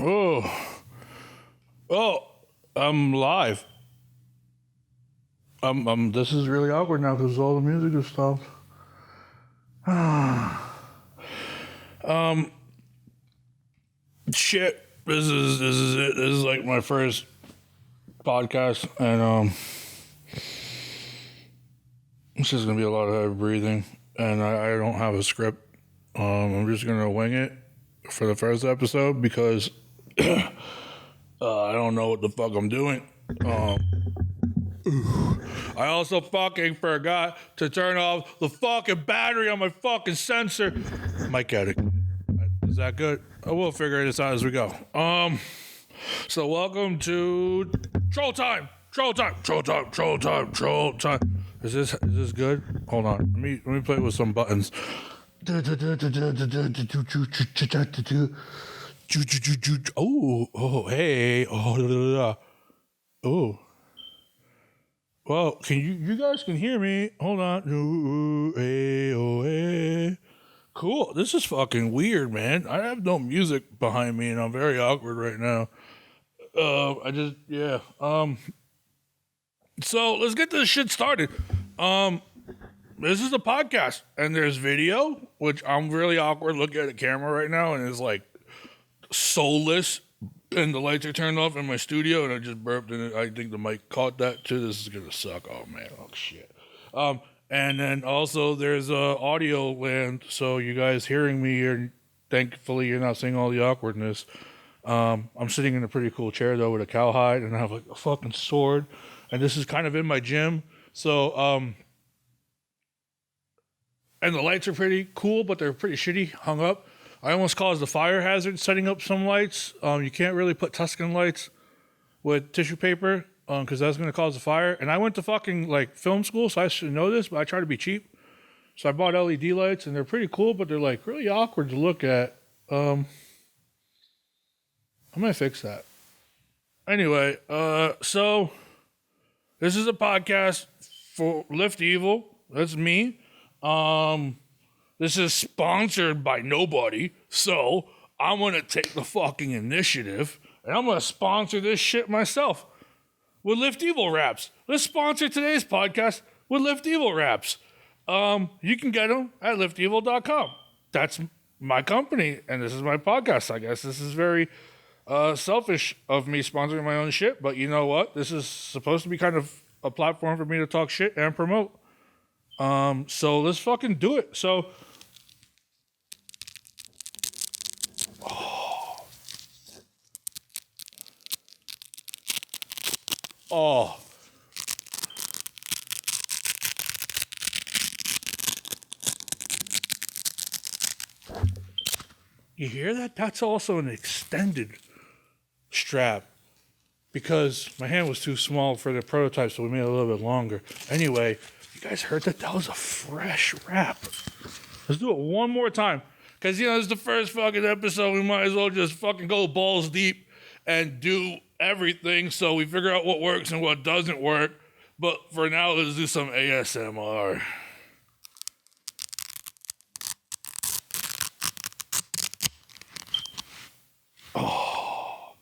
I'm live. This is really awkward now because all the music has stopped. Shit. This is it. This is like my first podcast, and it's just gonna be a lot of heavy breathing, and I don't have a script. I'm just gonna wing it for the first episode because I don't know what the fuck I'm doing. I also fucking forgot to turn off the fucking battery on my fucking sensor. Mic edit. Is that good? We'll figure this out as we go. So welcome to Troll Time. Is this good? Hold on. Let me play with some buttons. Oh, hey. Oh. Well, you guys can hear me. Hold on. Hey. Cool. This is fucking weird, man. I have no music behind me, and I'm very awkward right now. So let's get this shit started. This is a podcast, and there's video, which I'm really awkward looking at the camera right now, and it's like soulless, and the lights are turned off in my studio, and I just burped, and I think the mic caught that too. This is gonna suck. Oh man. Oh shit. And then also there's audio land, so you guys hearing me, and thankfully you're not seeing all the awkwardness. I'm sitting in a pretty cool chair though with a cowhide, and I have like a fucking sword, and this is kind of in my gym, so and the lights are pretty cool, but they're pretty shitty hung up. I almost caused a fire hazard setting up some lights. You can't really put Tuscan lights with tissue paper because that's going to cause a fire. And I went to fucking like film school, so I should know this, but I try to be cheap. So I bought LED lights, and they're pretty cool, but they're like really awkward to look at. I'm going to fix that. Anyway, so this is a podcast for Lift Evil. That's me. This is sponsored by nobody, so I'm going to take the fucking initiative, and I'm going to sponsor this shit myself with Lift Evil Wraps. Let's sponsor today's podcast with Lift Evil Wraps. You can get them at liftevil.com. That's my company, and this is my podcast. I guess this is very selfish of me sponsoring my own shit, but you know what? This is supposed to be kind of a platform for me to talk shit and promote. So let's fucking do it. So, Oh. You hear that? That's also an extended strap because my hand was too small for the prototype, so we made it a little bit longer. Anyway, you guys heard that? That was a fresh wrap. Let's do it one more time because, this is the first fucking episode. We might as well just fucking go balls deep and do everything so we figure out what works and what doesn't work. But for now, let's do some ASMR. Oh,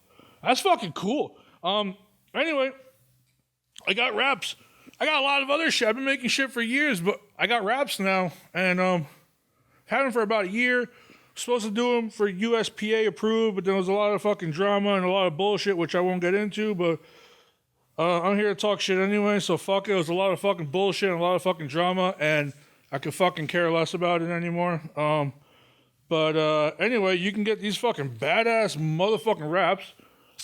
that's fucking cool. Anyway, I got wraps. I got a lot of other shit. I've been making shit for years, but I got wraps now, and had them for about a year. Supposed to do them for USPA approved, but there was a lot of fucking drama and a lot of bullshit, which I won't get into, but I'm here to talk shit anyway, so fuck it. It was a lot of fucking bullshit and a lot of fucking drama, and I could fucking care less about it anymore. But anyway, you can get these fucking badass motherfucking wraps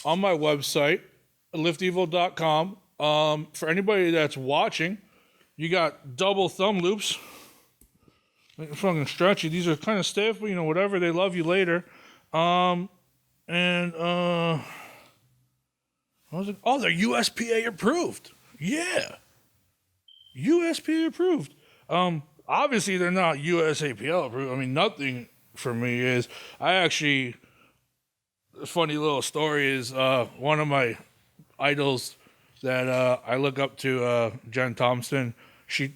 on my website, liftevil.com. For anybody that's watching, you got double thumb loops. Fucking stretchy. These are kind of stiff, but whatever. They love you later. What was it? Oh, they're USPA approved. Yeah. USPA approved. Obviously they're not USAPL approved. I mean, nothing for me is. A funny little story is one of my idols that I look up to, Jen Thompson. She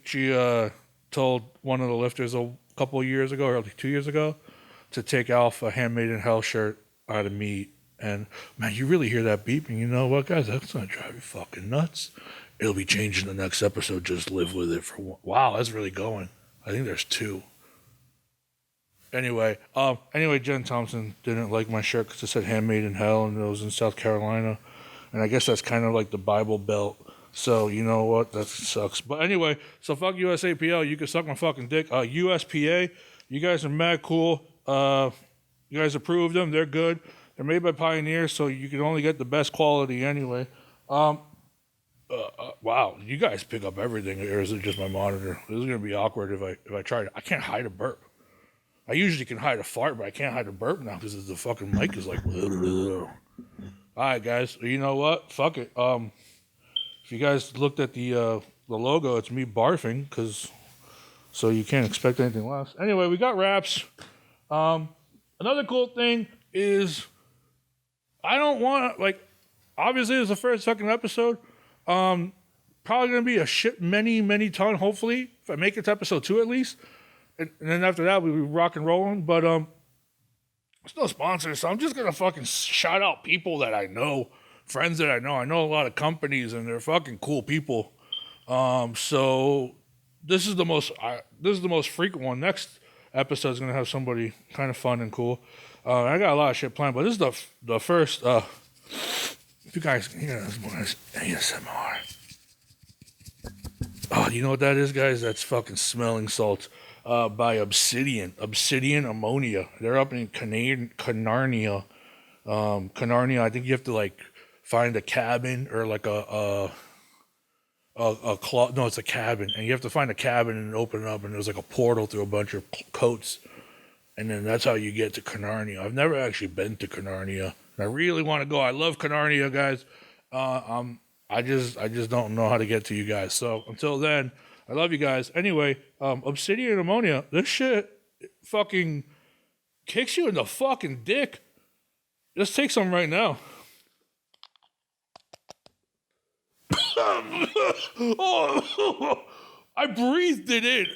told one of the lifters a couple of years ago, or like 2 years ago, to take off a Handmade in Hell shirt out of meat And man, you really hear that beeping. You know what, guys? That's gonna drive you fucking nuts. It'll be changing the next episode. Just live with it for one. Wow, that's really going. I think there's 2. Anyway, Jen Thompson didn't like my shirt because it said "Handmade in Hell" and it was in South Carolina, and I guess that's kind of like the Bible Belt. So you know what? That sucks. But anyway, so fuck USAPL. You can suck my fucking dick. USPA. You guys are mad cool. You guys approved them. They're good. They're made by Pioneer, so you can only get the best quality anyway. Wow, you guys pick up everything, or is it just my monitor? This is gonna be awkward if I try to. I can't hide a burp. I usually can hide a fart, but I can't hide a burp now because the fucking mic is like. All right, guys. You know what? Fuck it. If you guys looked at the logo, it's me barfing, so you can't expect anything less. Anyway, we got wraps. Another cool thing is I don't want to, like, obviously it's the first fucking episode. Probably gonna be a shit many ton. Hopefully, if I make it to episode 2 at least. And then after that, we'll be rock and rolling. But there's no sponsors, so I'm just going to fucking shout out people that I know, friends that I know. I know a lot of companies, and they're fucking cool people. So this is the most frequent one. Next episode is going to have somebody kind of fun and cool. I got a lot of shit planned, but this is the first. If you guys can hear this one, ASMR. Oh, you know what that is, guys? That's fucking smelling salts. By Obsidian Ammonia. They're up in Canarnia. Canarnia, I think you have to like find a cabin or like a no, it's a cabin, and you have to find a cabin and open it up, and there's like a portal through a bunch of coats, and then that's how you get to Canarnia. I've never actually been to Canarnia. I really want to go. I love Canarnia, guys. I just don't know how to get to you guys. So until then, I love you guys. Anyway, Obsidian Ammonia, this shit fucking kicks you in the fucking dick. Let's take some right now. Oh, I breathed it in.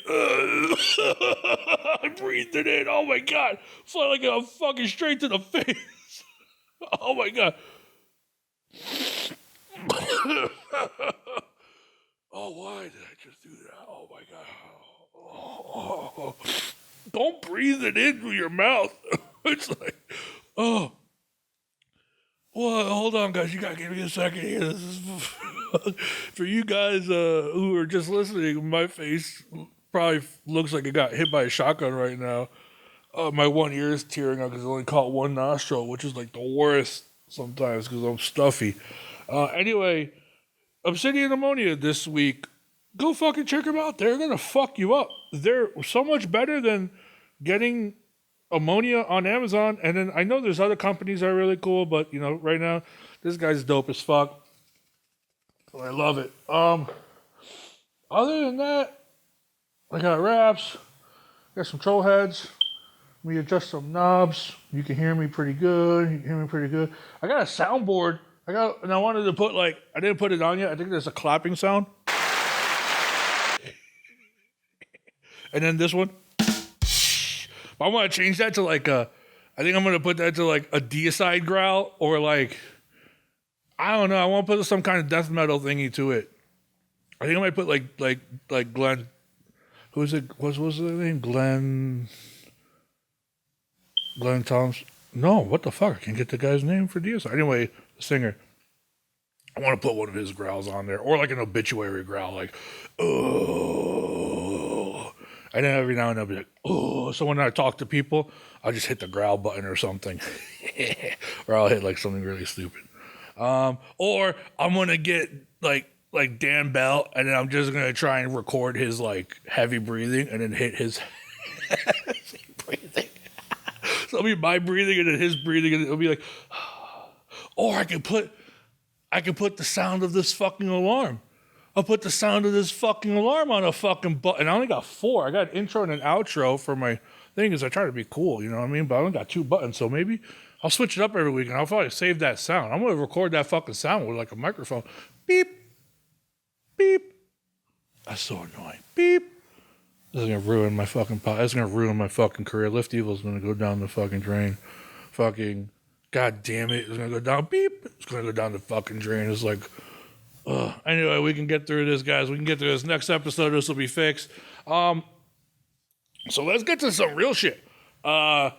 I breathed it in. Oh my God. It's like a fucking straight to the face. Oh my God. Oh, why did I just do that? Oh my God. Oh. Don't breathe it in through your mouth. It's like, oh. Well, hold on, guys. You gotta give me a second here. This is for you guys who are just listening. My face probably looks like it got hit by a shotgun right now. My one ear is tearing up because I only caught one nostril, which is like the worst sometimes because I'm stuffy. Anyway, Obsidian Ammonia this week. Go fucking check them out. They're gonna fuck you up. They're so much better than getting ammonia on Amazon. And then I know there's other companies that are really cool, but you know, right now this guy's dope as fuck. I love it. Other than that, I got wraps. Got some troll heads. Let me adjust some knobs. You can hear me pretty good. I got a soundboard. And I wanted to put I didn't put it on yet. I think there's a clapping sound. And then this one. But I want to change that to I think I'm going to put that to a deicide growl or I don't know. I want to put some kind of death metal thingy to it. I think I might put like Glenn. Who is it? What was the name? Glenn Thompson. No, what the fuck? I can't get the guy's name for deicide. Anyway, the singer. I want to put one of his growls on there, or an obituary growl, oh. And then every now and then I'll be like, oh. So when I talk to people, I'll just hit the growl button or something, or I'll hit something really stupid. Or I'm gonna get like Dan Bell, and then I'm just gonna try and record his heavy breathing, and then hit his heavy breathing. So it'll be my breathing and then his breathing, and it'll be like, or I can put the sound of this fucking alarm. I'll put the sound of this fucking alarm on a fucking button. I only got 4. I got an intro and an outro for my thing because I try to be cool, you know what I mean? But I only got 2 buttons, so maybe I'll switch it up every week and I'll probably save that sound. I'm going to record that fucking sound with a microphone. Beep. Beep. That's so annoying. Beep. This is going to ruin my fucking This is going to ruin my fucking career. Lift Evil is going to go down the fucking drain. Fucking God damn it. It's going to go down. Beep. It's going to go down the fucking drain. It's like, anyway, we can get through this, guys. We can get through this. Next episode, this will be fixed. So let's get to some real shit. Why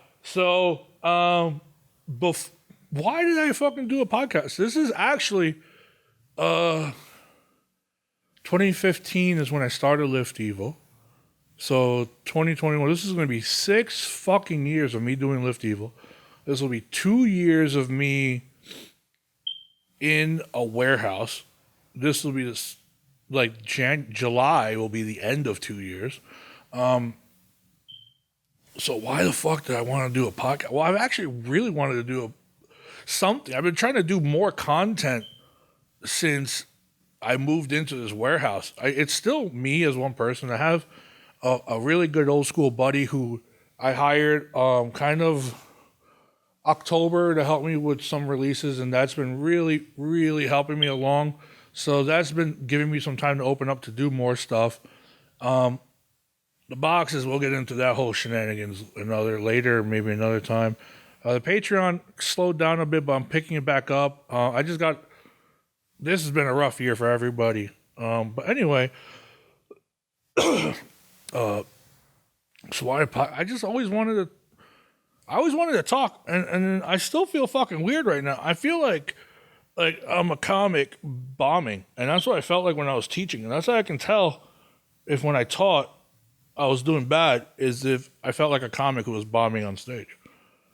did I fucking do a podcast? This is actually, 2015 is when I started liftevil. So 2021, this is going to be 6 fucking years of me doing liftevil. This will be 2 years of me in a warehouse. This will be this, like, July will be the end of 2 years. So why the fuck did I want to do a podcast? Well, I've actually really wanted to do something. I've been trying to do more content since I moved into this warehouse. It's still me as one person. I have a really good old school buddy who I hired kind of October to help me with some releases, and that's been really, really helping me along. So that's been giving me some time to open up to do more stuff. The boxes, we'll get into that whole shenanigans maybe another time. The Patreon slowed down a bit, but I'm picking it back up. This has been a rough year for everybody. But anyway, so I just always wanted to talk, and I still feel fucking weird right now. I feel like I'm a comic bombing, and that's what I felt like when I was teaching, and that's how I can tell if when I taught I was doing bad is if I felt like a comic who was bombing on stage.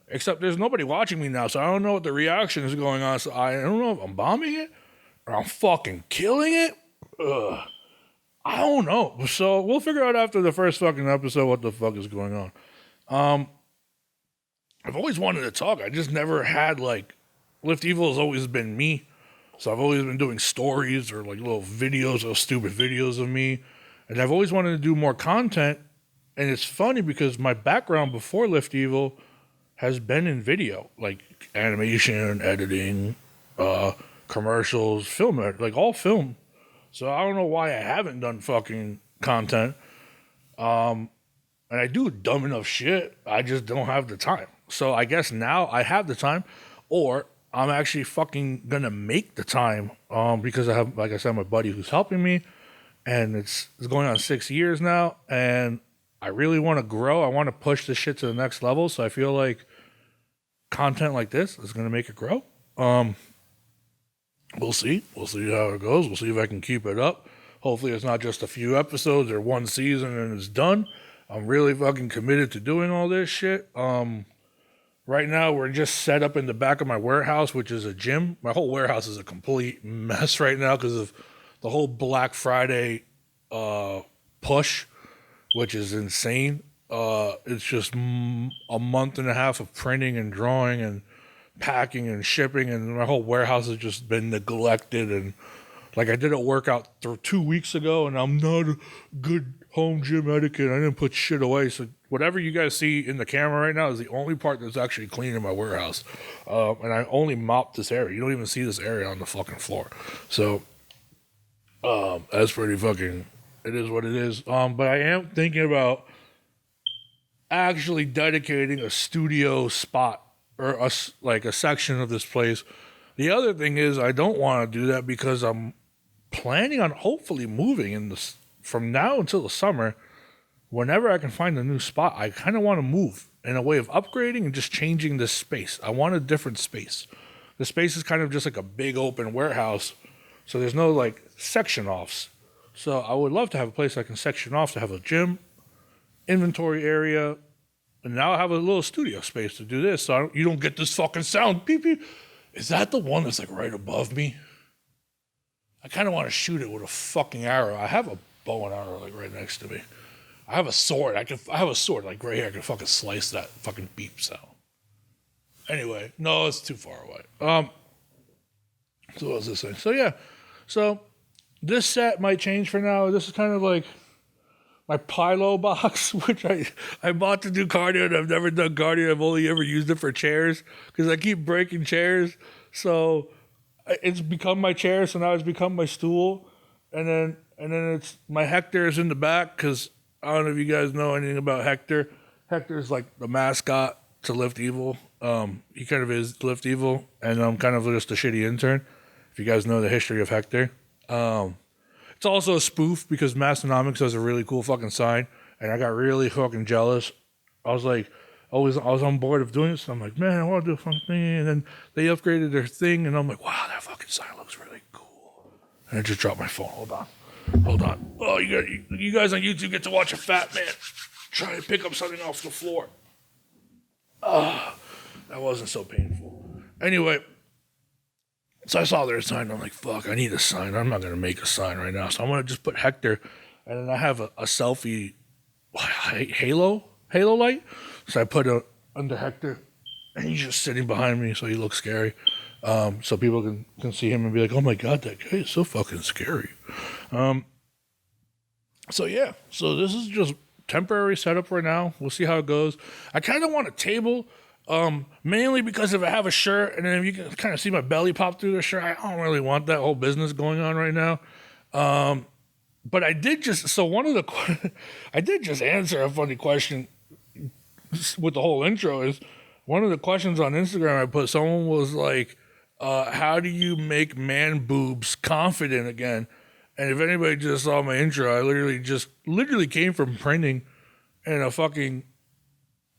Except there's nobody watching me now, so I don't know what the reaction is going on. So I don't know if I'm bombing it or I'm fucking killing it. I don't know. So we'll figure out after the first fucking episode what the fuck is going on. I've always wanted to talk. I just never had, like, liftevil has always been me. So I've always been doing stories or like little videos or stupid videos of me. And I've always wanted to do more content. And it's funny because my background before liftevil has been in video, like animation, editing, commercials, film, like all film. So I don't know why I haven't done fucking content. And I do dumb enough shit. I just don't have the time. So I guess now I have the time, or I'm actually fucking gonna make the time. Because I have, like I said, my buddy who's helping me, and it's going on 6 years now, and I really want to grow. I want to push this shit to the next level. So I feel like content like this is gonna make it grow. We'll see. We'll see how it goes. We'll see if I can keep it up. Hopefully it's not just a few episodes or one season and it's done. I'm really fucking committed to doing all this shit. Right now we're just set up in the back of my warehouse, which is a gym. My whole warehouse is a complete mess right now because of the whole Black Friday push, which is insane. It's just a month and a half of printing and drawing and packing and shipping, and my whole warehouse has just been neglected. And like, I did a workout 2 weeks ago, and I'm not a good home gym etiquette. I didn't put shit away. So whatever you guys see in the camera right now is the only part that's actually clean in my warehouse. And I only mopped this area. You don't even see this area on the fucking floor. So that's pretty fucking, it is what it is. But I am thinking about actually dedicating a studio spot or a section of this place. The other thing is I don't want to do that because I'm planning on hopefully moving in this from now until the summer. Whenever I can find a new spot, I kind of want to move in a way of upgrading and just changing this space. I want a different space. The space is kind of just like a big open warehouse, so there's no like section offs. So I would love to have a place I can section off to have a gym, inventory area, and now I have a little studio space to do this. So you don't get this fucking sound. Beep, beep. Is that the one that's like right above me? I kind of want to shoot it with a fucking arrow. I have a bow and arrow like right next to me. I have a sword. I have a sword like right here. I can fucking slice that fucking beep sound. Anyway, no, it's too far away. So what was this thing? So yeah. So this set might change for now. This is kind of like my Pilo box, which I bought to do cardio, and I've never done cardio. I've only ever used it for chairs because I keep breaking chairs. So it's become my chair. So now it's become my stool. And then it's my Hector is in the back because I don't know if you guys know anything about Hector. Hector is like the mascot to liftevil. He kind of is liftevil, and I'm kind of just a shitty intern. If you guys know the history of Hector, it's also a spoof because Massonomics has a really cool fucking sign, and I got really fucking jealous. I was like, I was on board of doing this. I'm like, man, I want to do a fucking thing, and then they upgraded their thing, and I'm like, wow, that fucking sign looks really cool. And I just dropped my phone. Hold on. Oh, you guys on YouTube get to watch a fat man try to pick up something off the floor. That wasn't so painful. Anyway, so I saw their sign. I'm like, fuck, I need a sign. I'm not going to make a sign right now. So I'm going to just put Hector, and then I have a selfie halo light. So I put it under Hector, and he's just sitting behind me, so he looks scary. So people can see him and be like, oh my God, that guy is so fucking scary. So yeah, so this is just temporary setup right now. We'll see how it goes. I kind of want a table, mainly because if I have a shirt and then if you can kind of see my belly pop through the shirt, I don't really want that whole business going on right now. But I did just answer a funny question with the whole intro. Is one of the questions on Instagram I put, someone was like, how do you make man boobs confident again? And if anybody just saw my intro, I literally came from printing in a fucking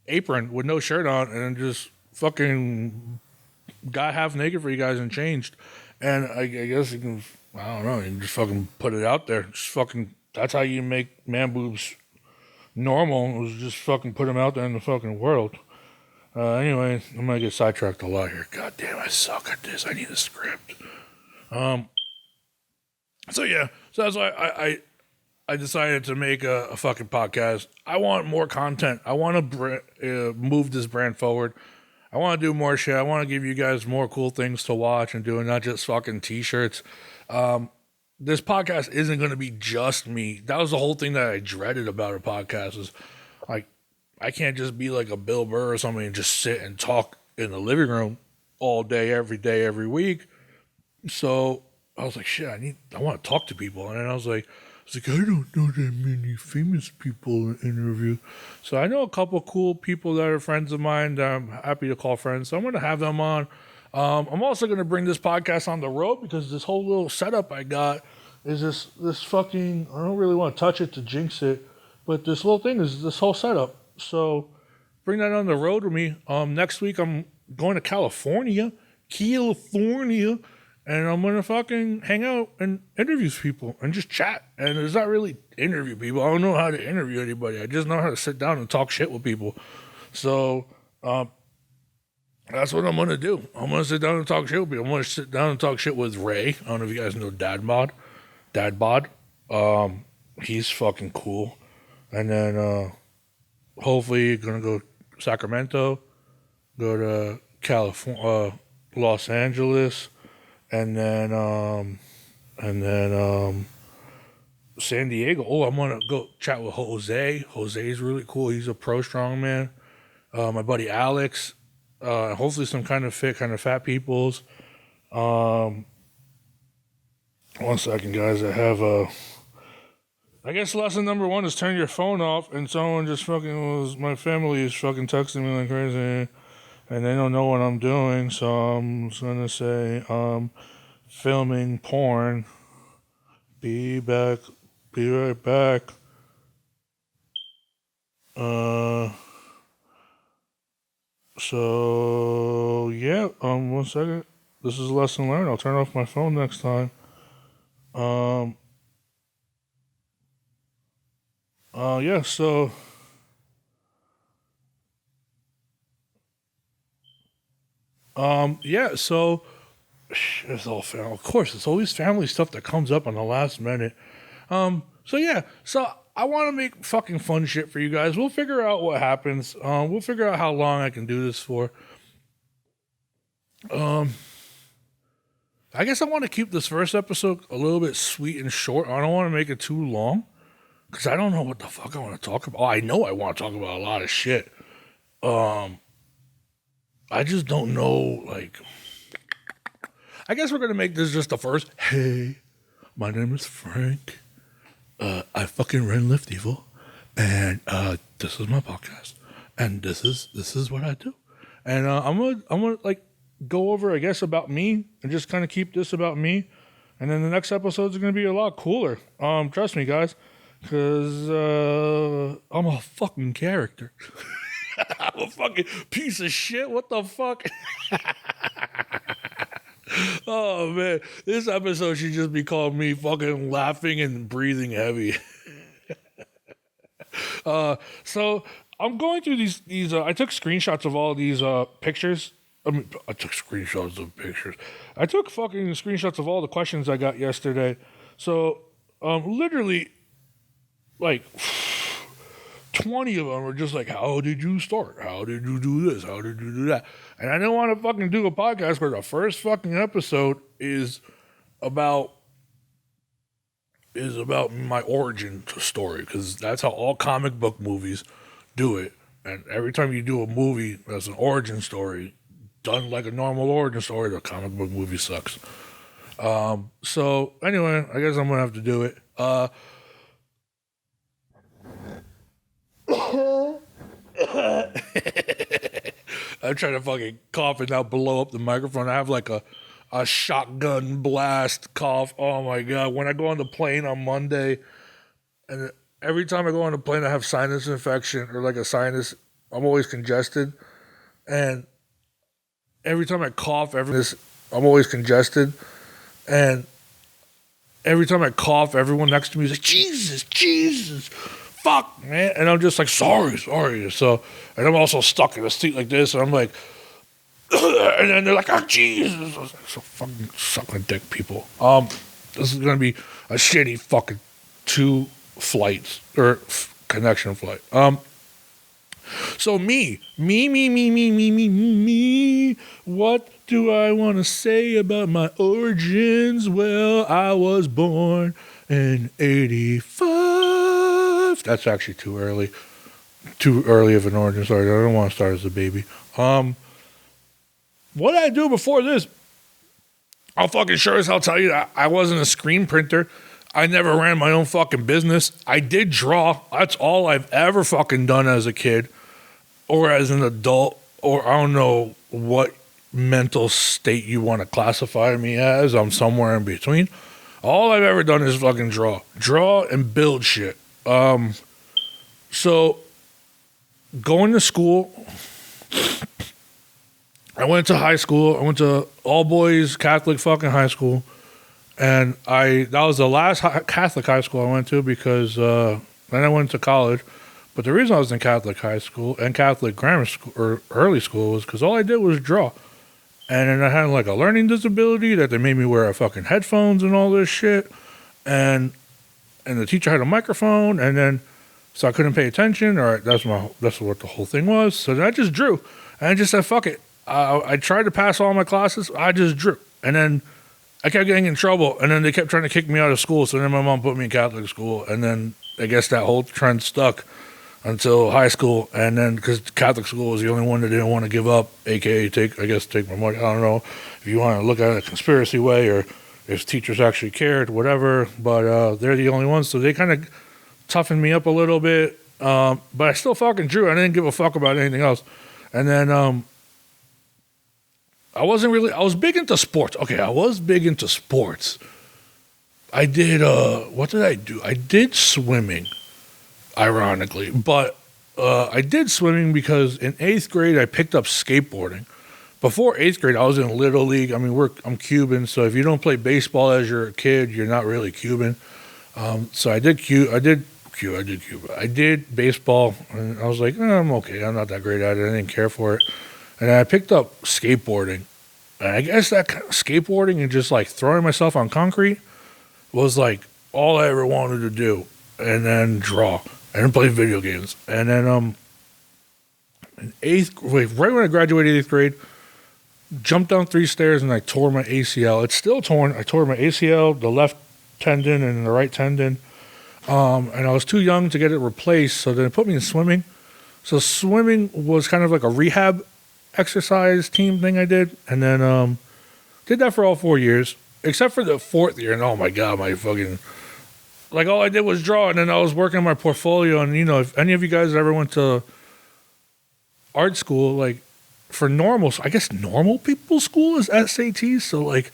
apron with no shirt on and just fucking got half naked for you guys and changed. And I guess you can, I don't know, you can just fucking put it out there. Just fucking, that's how you make man boobs normal, was just fucking put them out there in the fucking world. Anyway, I'm gonna get sidetracked a lot here. God damn, I suck at this. I need a script. So yeah, so that's why I decided to make a fucking podcast. I want more content. I want to move this brand forward. I want to do more shit. I want to give you guys more cool things to watch and do, and not just fucking t-shirts. This podcast isn't going to be just me. That was the whole thing that I dreaded about a podcast, is like, I can't just be like a Bill Burr or something and just sit and talk in the living room all day, every week. So I was like, shit, I want to talk to people. And then I was like, I don't know that many famous people in interview. So I know a couple cool people that are friends of mine that I'm happy to call friends. So I'm going to have them on. I'm also going to bring this podcast on the road because this whole little setup I got is this fucking, I don't really want to touch it to jinx it, but this little thing is this whole setup. So bring that on the road with me. Next week I'm going to California, and I'm going to fucking hang out and interview people and just chat. And it's not really interview people. I don't know how to interview anybody. I just know how to sit down and talk shit with people. So that's what I'm going to do. I'm going to sit down and talk shit with people. I'm going to sit down and talk shit with Ray. I don't know if you guys know Dad Bod. He's fucking cool. And then hopefully going to go Sacramento, go to California, Los Angeles, and then San Diego. Oh, I'm gonna go chat with Jose. Jose's really cool. He's a pro strongman. My buddy Alex. Hopefully some kind of fat peoples. 1 second, guys. I have I guess lesson number 1 is turn your phone off. And someone just my family is fucking texting me like crazy. And they don't know what I'm doing, so I'm just gonna say, filming porn. Be right back. So yeah, 1 second. This is a lesson learned. I'll turn off my phone next time. Yeah, so yeah, so it's all family. Of course, it's always family stuff that comes up on the last minute. So yeah, so I want to make fucking fun shit for you guys. We'll figure out what happens. We'll figure out how long I can do this for. I guess I want to keep this first episode a little bit sweet and short. I don't want to make it too long because I don't know what the fuck I want to talk about. Oh, I know I want to talk about a lot of shit. I just don't know, like, I guess we're going to make this just the first. Hey, my name is Frank. I fucking run liftevil, and this is my podcast, and this is what I do, And I'm gonna like go over, I guess, about me and just kind of keep this about me. And then the next episodes are gonna be a lot cooler. Trust me, guys, because I'm a fucking character. I'm a fucking piece of shit. What the fuck? Oh man, this episode should just be called me fucking laughing and breathing heavy. So I'm going through these. I took screenshots of all these pictures. I took screenshots of pictures. I took fucking screenshots of all the questions I got yesterday. So literally, like 20 of them were just like, "How did you start? How did you do this? How did you do that?" And I didn't want to fucking do a podcast where the first fucking episode is about my origin story, because that's how all comic book movies do it. And every time you do a movie that's an origin story, done like a normal origin story, the comic book movie sucks. So anyway, I guess I'm gonna have to do it. I'm trying to fucking cough and now blow up the microphone. I have like a shotgun blast cough. Oh my God. When I go on the plane on Monday, and every time I go on the plane, I have sinus infection or like a sinus. I'm always congested. And every time I cough, I'm always congested. And every time I cough, everyone next to me is like, Jesus, fuck, man. And I'm just like, sorry. So, and I'm also stuck in a seat like this, and I'm like, and then they're like, oh, Jesus. I was like, so fucking sucking dick, people. This is going to be a shitty fucking 2 flights, or connection flight. So me. What do I want to say about my origins? Well, I was born in 85. That's actually too early. Too early of an origin story. I don't want to start as a baby. What did I do before this? I'll fucking sure as hell tell you that I wasn't a screen printer. I never ran my own fucking business. I did draw. That's all I've ever fucking done as a kid or as an adult, or I don't know what mental state you want to classify me as. I'm somewhere in between. All I've ever done is fucking draw and build shit. So going to school, I went to high school. I went to all boys Catholic fucking high school, and that was the last Catholic high school I went to, because then I went to college. But the reason I was in Catholic high school and Catholic grammar school or early school was because all I did was draw. And then I had like a learning disability that they made me wear fucking headphones and all this shit. And the teacher had a microphone, and then so I couldn't pay attention. All right, that's what the whole thing was. So then I just drew, and I just said, fuck it. I tried to pass all my classes. I just drew, and then I kept getting in trouble, and then they kept trying to kick me out of school. So then my mom put me in Catholic school, and then I guess that whole trend stuck until high school. And then because Catholic school was the only one that didn't want to give up, aka take my money. I don't know if you want to look at it a conspiracy way or if teachers actually cared, whatever. But they're the only ones, so they kind of toughened me up a little bit. But I still fucking drew. I didn't give a fuck about anything else. And then I was big into sports. Okay, I was big into sports. I did, what did I do? I did swimming, ironically. But I did swimming because in 8th grade, I picked up skateboarding. Before 8th grade, I was in Little League. I mean, I'm Cuban, so if you don't play baseball as you're a kid, you're not really Cuban. So I did Cuba. I did baseball, and I was like, I'm okay. I'm not that great at it. I didn't care for it. And I picked up skateboarding. And I guess that kind of skateboarding and just like throwing myself on concrete was like all I ever wanted to do. And then draw and play video games. And then right when I graduated 8th grade, jumped down 3 stairs and I tore my ACL. It's still torn. I tore my ACL, the left tendon and the right tendon. And I was too young to get it replaced, so then it put me in swimming. So swimming was kind of like a rehab exercise team thing I did. And then did that for all 4 years, except for the 4th year. And oh my God, my fucking... Like all I did was draw, and then I was working on my portfolio. And, you know, if any of you guys ever went to art school, like for normal, I guess normal people's school is SATs. So like,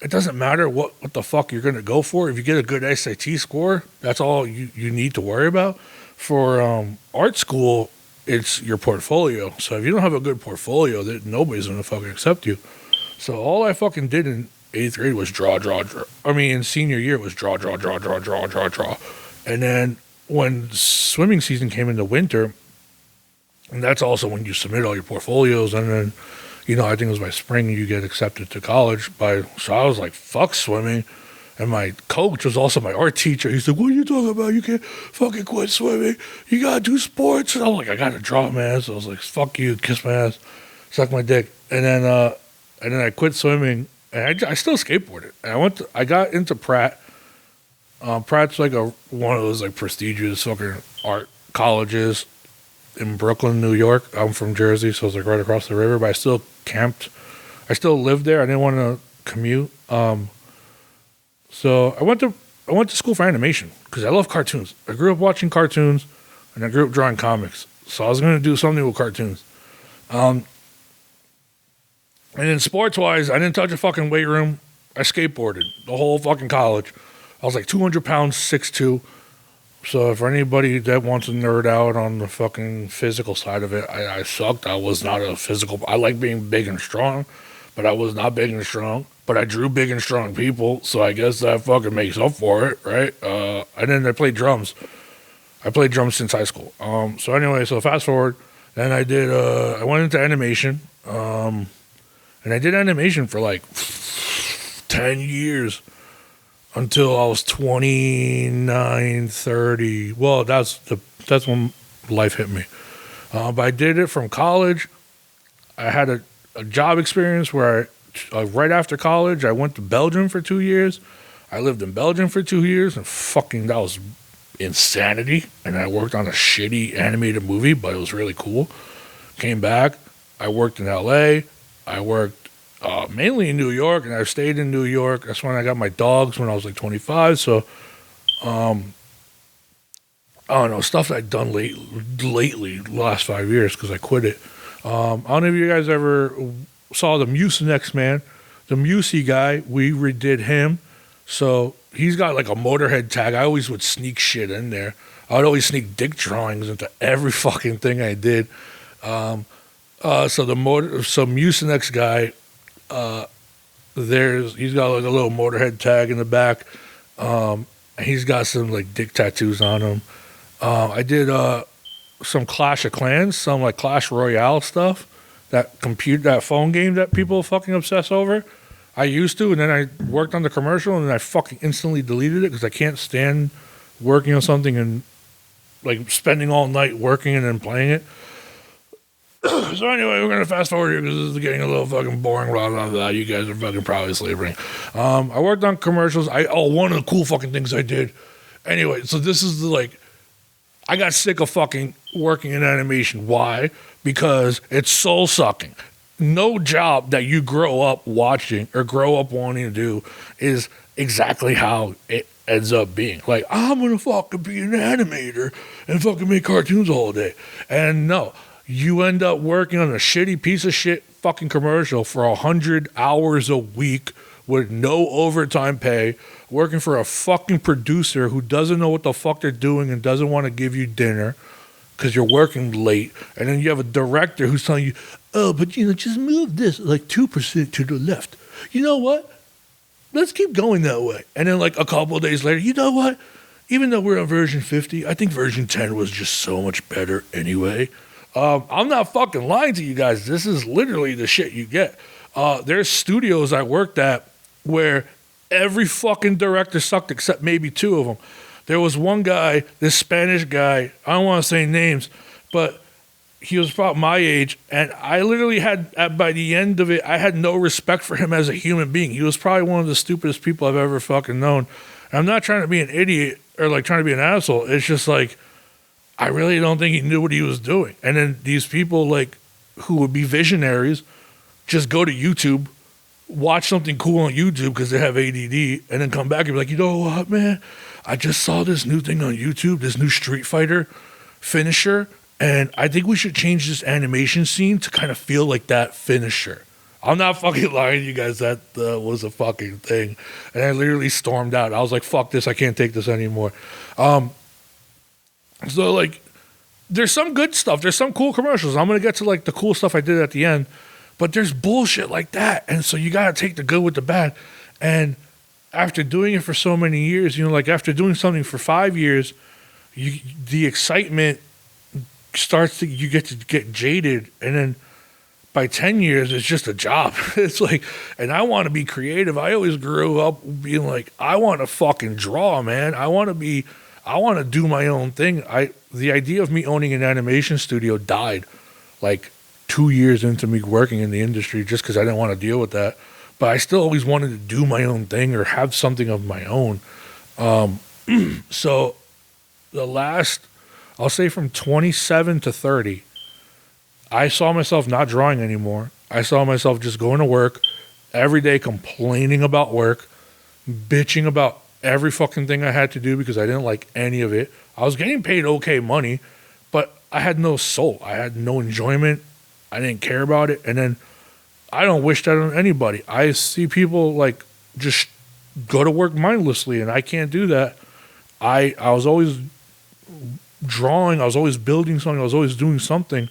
it doesn't matter what the fuck you're gonna go for. If you get a good SAT score, that's all you need to worry about. For art school, it's your portfolio. So if you don't have a good portfolio, then nobody's gonna fucking accept you. So all I fucking did in 8th grade was draw. I mean, in senior year it was draw. And then when swimming season came in the winter, and that's also when you submit all your portfolios, and then, I think it was by spring you get accepted to college. So I was like, fuck swimming. And my coach was also my art teacher. He said, what are you talking about? You can't fucking quit swimming. You got to do sports. And I was like, I got to draw, man. So I was like, fuck you, kiss my ass, suck my dick. And then I quit swimming, and I still skateboarded. And I got into Pratt. Pratt's like one of those like prestigious fucking art colleges in Brooklyn, New York. I'm from Jersey, so it's like right across the river, but I still camped. I still lived there. I didn't want to commute. So I went to school for animation because I love cartoons. I grew up watching cartoons, and I grew up drawing comics. So I was going to do something with cartoons. And then sports-wise, I didn't touch a fucking weight room. I skateboarded the whole fucking college. I was like 200 pounds, 6'2". So for anybody that wants to nerd out on the fucking physical side of it, I sucked. I was not a physical. I like being big and strong, but I was not big and strong. But I drew big and strong people, so I guess that fucking makes up for it, right? And then I played drums. I played drums since high school. So anyway, so fast forward, then I went into animation, and I did animation for like 10 years until I was 29, 30. Well, that's when life hit me. But I did it from college. I had a job experience where right after college, I went to Belgium for 2 years. I lived in Belgium for 2 years, and fucking that was insanity. And I worked on a shitty animated movie, but it was really cool. Came back. I worked in LA. I worked mainly in New York, and I stayed in New York. That's when I got my dogs when I was like 25. So, I don't know, stuff that I've done lately, the last 5 years, because I quit it. I don't know if you guys ever saw the Mucinex man, the Musi guy. We redid him, so he's got like a Motorhead tag. I always would sneak shit in there. I would always sneak dick drawings into every fucking thing I did. So Mucinex guy, he's got like a little Motorhead tag in the back. He's got some like dick tattoos on him. I did some Clash of Clans, some like Clash Royale stuff. That phone game that people fucking obsess over. I used to, and then I worked on the commercial, and then I fucking instantly deleted it because I can't stand working on something and like spending all night working and then playing it. So anyway, we're gonna fast forward here because this is getting a little fucking boring. Blah blah blah. You guys are fucking probably sleeping. I worked on commercials. One of the cool fucking things I did. Anyway, so this is I got sick of fucking working in animation. Why? Because it's soul sucking. No job that you grow up watching or grow up wanting to do is exactly how it ends up being. Like, I'm gonna fucking be an animator and fucking make cartoons all day. And no, you end up working on a shitty piece of shit fucking commercial for 100 hours a week with no overtime pay, working for a fucking producer who doesn't know what the fuck they're doing and doesn't want to give you dinner because you're working late. And then you have a director who's telling you, oh, but just move this like 2% to the left. You know what? Let's keep going that way. And then like a couple of days later, you know what? Even though we're on version 50, I think version 10 was just so much better anyway. I'm not fucking lying to you guys. This is literally the shit you get. There's studios I worked at where every fucking director sucked except maybe two of them. There was one guy, this Spanish guy, I don't want to say names, but he was about my age, and I literally by the end of it, I had no respect for him as a human being. He was probably one of the stupidest people I've ever fucking known. And I'm not trying to be an idiot or like trying to be an asshole. It's just like, I really don't think he knew what he was doing. And then these people like who would be visionaries just go to YouTube, watch something cool on YouTube because they have ADD, and then come back and be like, you know what, man? I just saw this new thing on YouTube, this new Street Fighter finisher, And I think we should change this animation scene to kind of feel like that finisher. I'm not fucking lying to you guys. That was a fucking thing. And I literally stormed out. I was like, fuck this. I can't take this anymore. So, like, there's some good stuff. There's some cool commercials. I'm going to get to, like, the cool stuff I did at the end. But there's bullshit like that. And so you got to take the good with the bad. And after doing it for so many years, like after doing something for 5 years, the excitement starts to, you get to get jaded. And then by 10 years, it's just a job. It's like, and I want to be creative. I always grew up being like, I want to fucking draw, man. I want to do my own thing. The idea of me owning an animation studio died like 2 years into me working in the industry just because I didn't want to deal with that. But I still always wanted to do my own thing or have something of my own. So the last, I'll say from 27 to 30, I saw myself not drawing anymore. I saw myself just going to work every day, complaining about work, bitching about every fucking thing I had to do because I didn't like any of it. I was getting paid okay money, but I had no soul. I had no enjoyment. I didn't care about it. And then I don't wish that on anybody. I see people like just go to work mindlessly, and I can't do that. I was always drawing. I was always building something. I was always doing something,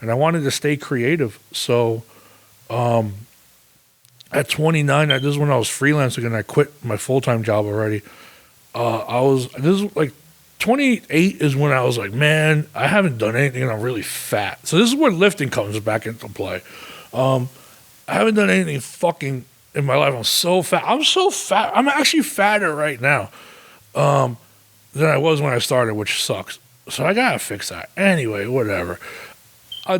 and I wanted to stay creative. So at 29, this is when I was freelancing, and I quit my full-time job already. This is like 28 is when I was like, man, I haven't done anything, and I'm really fat. So this is where lifting comes back into play. I haven't done anything fucking in my life. I'm so fat. I'm actually fatter right now than I was when I started, which sucks. So I gotta fix that. Anyway, whatever.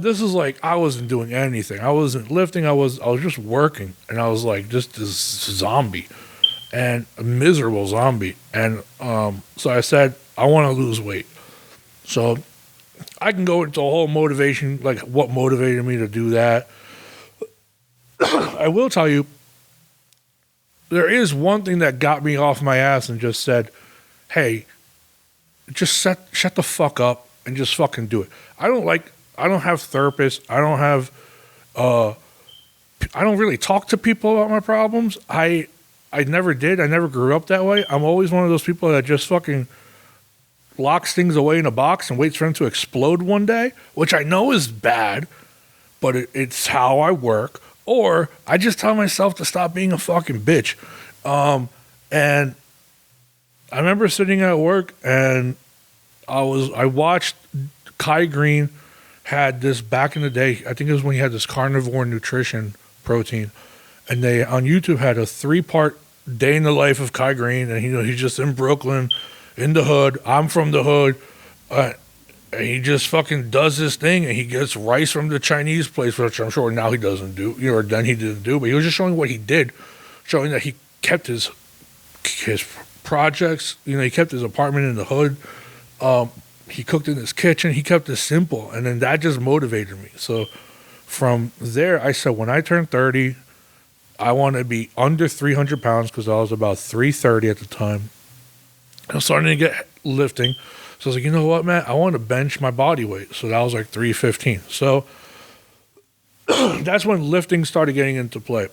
This is like, I wasn't doing anything. I wasn't lifting. I was just working, and I was like just this zombie, and a miserable zombie. And so I said, I want to lose weight. So I can go into a whole motivation, like what motivated me to do that. I will tell you, there is one thing that got me off my ass and just said, hey, just shut the fuck up and just fucking do it. I don't have therapists. I don't really talk to people about my problems. I never did. I never grew up that way. I'm always one of those people that just fucking locks things away in a box and waits for them to explode one day, which I know is bad, but it's how I work. Or I just tell myself to stop being a fucking bitch. And I remember sitting at work, and I watched Kai Green had this back in the day. I think it was when he had this carnivore nutrition protein, and they on YouTube had a 3-part day in the life of Kai Green, and he's just in Brooklyn, in the hood. I'm from the hood. And he just fucking does this thing, and he gets rice from the Chinese place, which I'm sure now he doesn't do, or then he didn't do, but he was just showing what he did, showing that he kept his projects, he kept his apartment in the hood. He cooked in his kitchen. He kept it simple, and then that just motivated me. So from there, I said, when I turn 30, I want to be under 300 pounds because I was about 330 at the time. I was starting to get lifting. So I was like, you know what, man? I want to bench my body weight. So that was like 315. So that's when lifting started getting into play.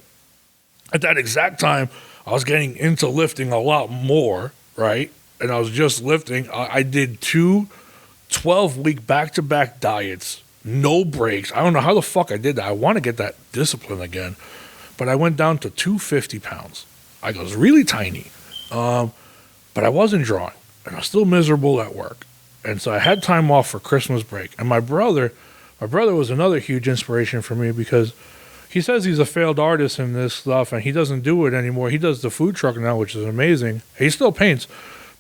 At that exact time, I was getting into lifting a lot more, right? And I was just lifting. I did 2 12-week back-to-back diets, no breaks. I don't know how the fuck I did that. I want to get that discipline again. But I went down to 250 pounds. I was really tiny. But I wasn't drawing. And I was still miserable at work. And so I had time off for Christmas break. And my brother was another huge inspiration for me because he says he's a failed artist in this stuff and he doesn't do it anymore. He does the food truck now, which is amazing. He still paints,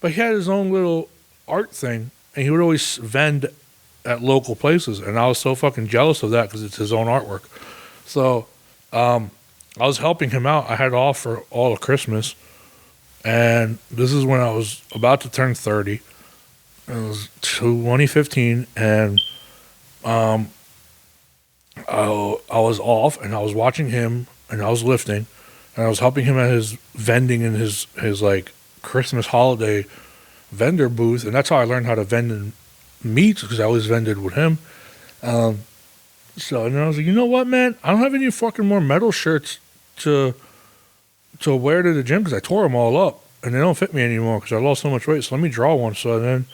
but he had his own little art thing, and he would always vend at local places. And I was so fucking jealous of that because it's his own artwork. So I was helping him out. I had off for all of Christmas. And this is when I was about to turn 30. It was 2015, and I was off, and I was watching him, and I was lifting, and I was helping him at his vending in his like Christmas holiday vendor booth, and that's how I learned how to vend meats because I always vended with him. So and then I was like, you know what, man? I don't have any fucking more metal shirts to wear to the gym because I tore them all up and they don't fit me anymore because I lost so much weight. So let me draw one. So then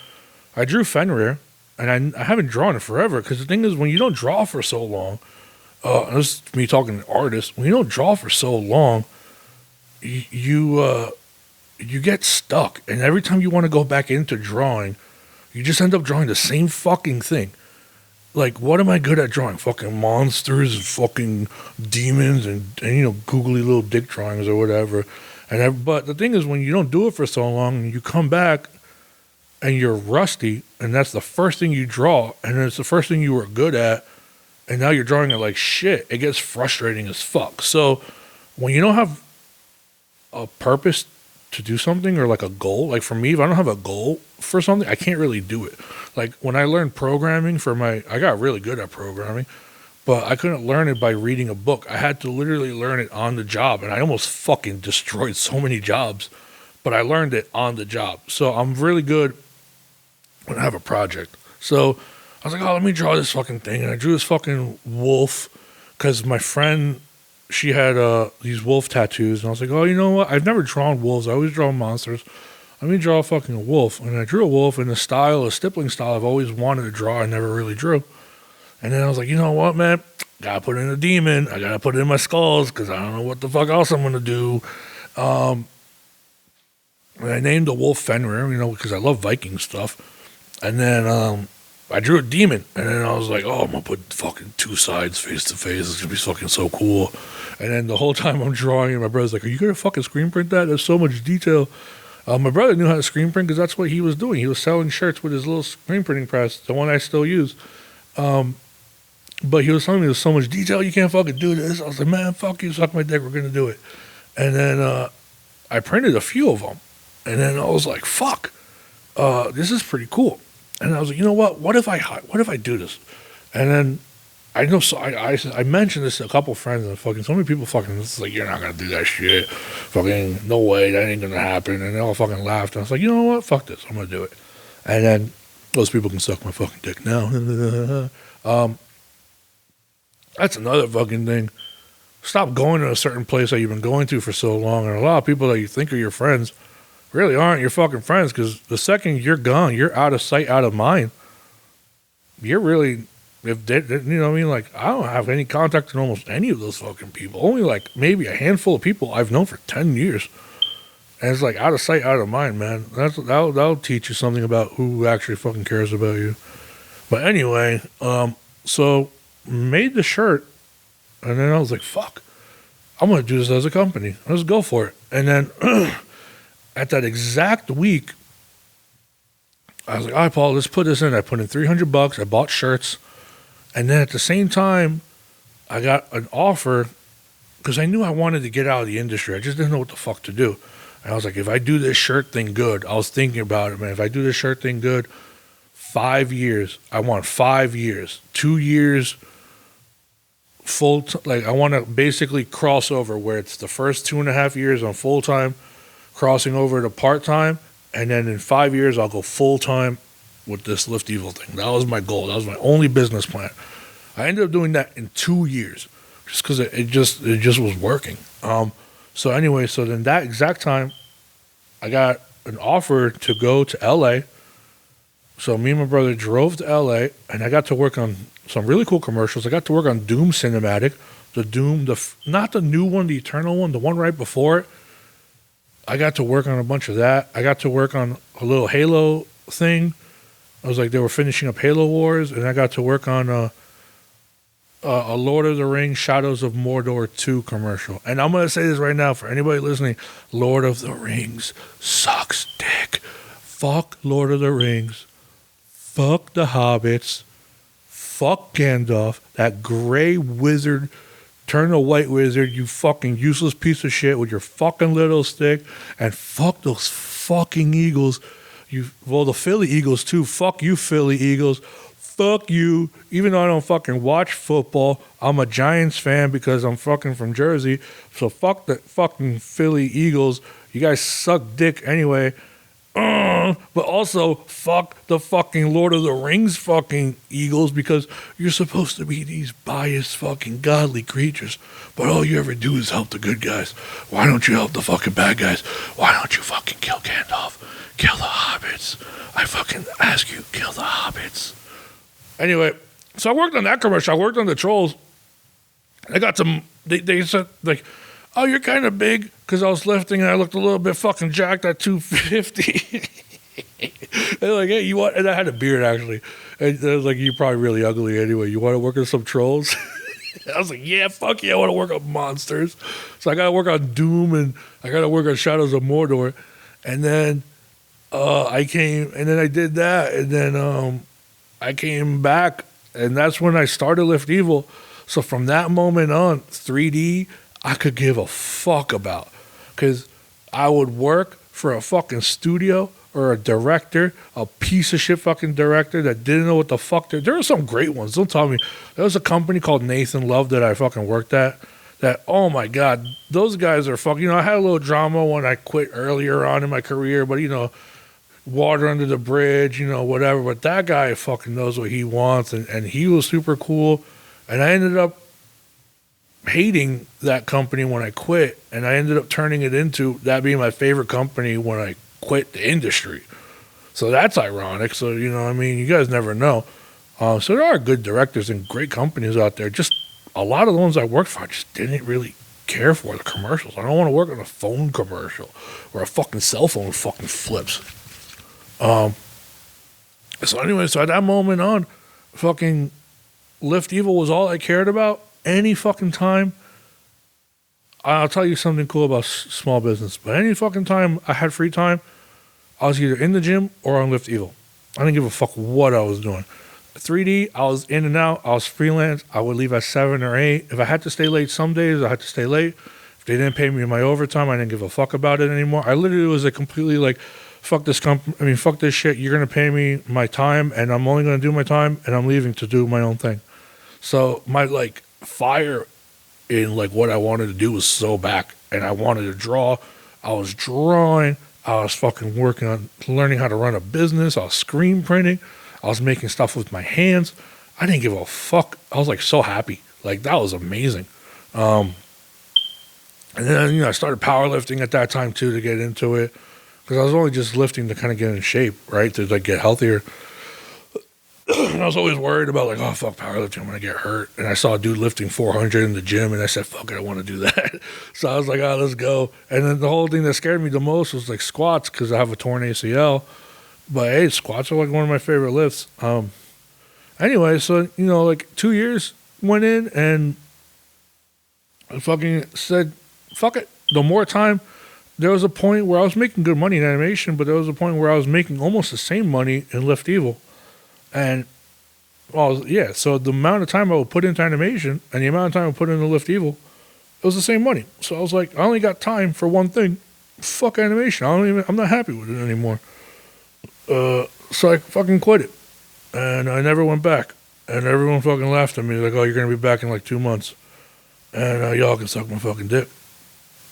I drew Fenrir, and I haven't drawn it forever because the thing is, when you don't draw for so long, this is me talking to artists, when you don't draw for so long, you get stuck. And every time you want to go back into drawing, you just end up drawing the same fucking thing. Like, what am I good at drawing? Fucking monsters and fucking demons and you know, googly little dick drawings or whatever. But the thing is, when you don't do it for so long and you come back and you're rusty, and that's the first thing you draw, and it's the first thing you were good at, and now you're drawing it like shit, it gets frustrating as fuck. So when you don't have a purpose to do something or like a goal, like for me, if I don't have a goal for something, I can't really do it. Like when I learned programming I got really good at programming, but I couldn't learn it by reading a book. I had to literally learn it on the job, and I almost fucking destroyed so many jobs, but I learned it on the job. So I'm really good when I have a project. So I was like, oh, let me draw this fucking thing, and I drew this fucking wolf because my friend, she had these wolf tattoos, and I was like, oh, you know what? I've never drawn wolves. I always draw monsters. Let me draw a fucking wolf. And I drew a wolf in a stippling style I've always wanted to draw. I never really drew. And then I was like, you know what, man? Gotta put in a demon. I gotta put it in my skulls because I don't know what the fuck else I'm gonna do. And I named the wolf Fenrir, you know, because I love Viking stuff. And then I drew a demon. And then I was like, oh, I'm gonna put fucking two sides face to face. It's gonna be fucking so cool. And then the whole time I'm drawing, and my brother's like, are you gonna fucking screen print that? There's so much detail. My brother knew how to screen print because that's what he was doing. He was selling shirts with his little screen printing press, the one I still use. But he was telling me there's so much detail, you can't fucking do this. I was like, man, fuck you, suck my dick, we're going to do it. And then I printed a few of them. And then I was like, fuck, this is pretty cool. And I was like, you know what if I do this? And then I know, so I mentioned this to a couple friends, and fucking so many people fucking, it's like, you're not going to do that shit. Fucking, no way, that ain't going to happen. And they all fucking laughed. And I was like, you know what? Fuck this. I'm going to do it. And then those people can suck my fucking dick now. That's another fucking thing. Stop going to a certain place that you've been going to for so long. And a lot of people that you think are your friends really aren't your fucking friends, because the second you're gone, you're out of sight, out of mind. You're really... If they, you know what I mean? Like, I don't have any contact with almost any of those fucking people. Only like maybe a handful of people I've known for 10 years. And it's like out of sight, out of mind, man. That'll teach you something about who actually fucking cares about you. But anyway, so made the shirt, and then I was like, fuck, I'm going to do this as a company. Let's go for it. And then at that exact week, I was like, all right, Paul, let's put this in. I put in $300. I bought shirts. And then at the same time, I got an offer because I knew I wanted to get out of the industry. I just didn't know what the fuck to do. And I was like, if I do this shirt thing good, I was thinking about it, man. If I do this shirt thing good, 5 years. I want 5 years. 2 years full like I want to basically cross over where it's the first 2.5 years on full time, crossing over to part time, and then in 5 years I'll go full time with this liftevil thing. That was my goal. That was my only business plan. I ended up doing that in 2 years, just because it just was working. So anyway, so then that exact time, I got an offer to go to L.A. So me and my brother drove to L.A. and I got to work on some really cool commercials. I got to work on Doom Cinematic, not the new one, the Eternal one, the one right before it. I got to work on a bunch of that. I got to work on a little Halo thing. I was like, they were finishing up Halo Wars, and I got to work on a Lord of the Rings Shadows of Mordor 2 commercial. And I'm going to say this right now for anybody listening. Lord of the Rings sucks dick. Fuck Lord of the Rings. Fuck the Hobbits. Fuck Gandalf. That gray wizard turn to white wizard, you fucking useless piece of shit with your fucking little stick. And fuck those fucking Eagles. The Philly Eagles too. Fuck you, Philly Eagles. Fuck you. Even though I don't fucking watch football, I'm a Giants fan because I'm fucking from Jersey. So fuck the fucking Philly Eagles. You guys suck dick anyway. But also, fuck the fucking Lord of the Rings fucking Eagles, because you're supposed to be these biased fucking godly creatures, but all you ever do is help the good guys. Why don't you help the fucking bad guys? Why don't you fucking kill Gandalf? Kill the hobbits. I fucking ask you, kill the hobbits. Anyway, so I worked on that commercial. I worked on the trolls. I got some, they said, like, oh, you're kind of big, because I was lifting and I looked a little bit fucking jacked at 250. They're like, hey, you want, and I had a beard actually. And they was like, you're probably really ugly anyway. You want to work on some trolls? I was like, yeah, fuck yeah, I want to work on monsters. So I got to work on Doom and I got to work on Shadows of Mordor. And then I came, and then I did that. And then I came back, and that's when I started Lift Evil. So from that moment on, 3D, I could give a fuck about, because I would work for a fucking studio or a director, a piece of shit fucking director that didn't know what the fuck. There were some great ones. Don't tell me. There was a company called Nathan Love that I fucking worked at. That, oh my God, those guys are fucking. I had a little drama when I quit earlier on in my career, but water under the bridge, whatever. But that guy fucking knows what he wants, and he was super cool. And I ended up hating that company when I quit, and I ended up turning it into that being my favorite company when I quit the industry. So that's ironic. So, you guys never know. So there are good directors and great companies out there. Just a lot of the ones I worked for, I just didn't really care for the commercials. I don't want to work on a phone commercial or a fucking cell phone fucking flips. So anyway, so at that moment on, fucking Lift Evil was all I cared about. Any fucking time, I'll tell you something cool about small business, but any fucking time I had free time, I was either in the gym or on Lift Evil. I didn't give a fuck what I was doing. 3D, I was in and out. I was freelance. I would leave at 7 or 8. If I had to stay late some days, I had to stay late. If they didn't pay me my overtime, I didn't give a fuck about it anymore. I literally was like completely like, fuck this company. I mean, fuck this shit. You're going to pay me my time, and I'm only going to do my time, and I'm leaving to do my own thing. So my like fire in like what I wanted to do was so back, and I wanted to draw. I was drawing. I was fucking working on learning how to run a business. I was screen printing. I was making stuff with my hands. I didn't give a fuck. I was like so happy. Like that was amazing. And then, I started powerlifting at that time too to get into it, because I was only just lifting to kind of get in shape, right? To like get healthier. And I was always worried about like, oh fuck, powerlifting, I'm gonna get hurt. And I saw a dude lifting 400 in the gym, and I said, fuck it, I want to do that. So I was like, oh, let's go. And then the whole thing that scared me the most was like squats, because I have a torn ACL. But hey, squats are like one of my favorite lifts. Anyway, so like 2 years went in, and I fucking said, fuck it. The more time, there was a point where I was making good money in animation, but there was a point where I was making almost the same money in Lift Evil. And, well, yeah, so the amount of time I would put into animation and the amount of time I would put into Lift Evil, it was the same money. So I was like, I only got time for one thing. Fuck animation. I'm not happy with it anymore. So I fucking quit it. And I never went back. And everyone fucking laughed at me. Like, oh, you're going to be back in like 2 months. And y'all can suck my fucking dick.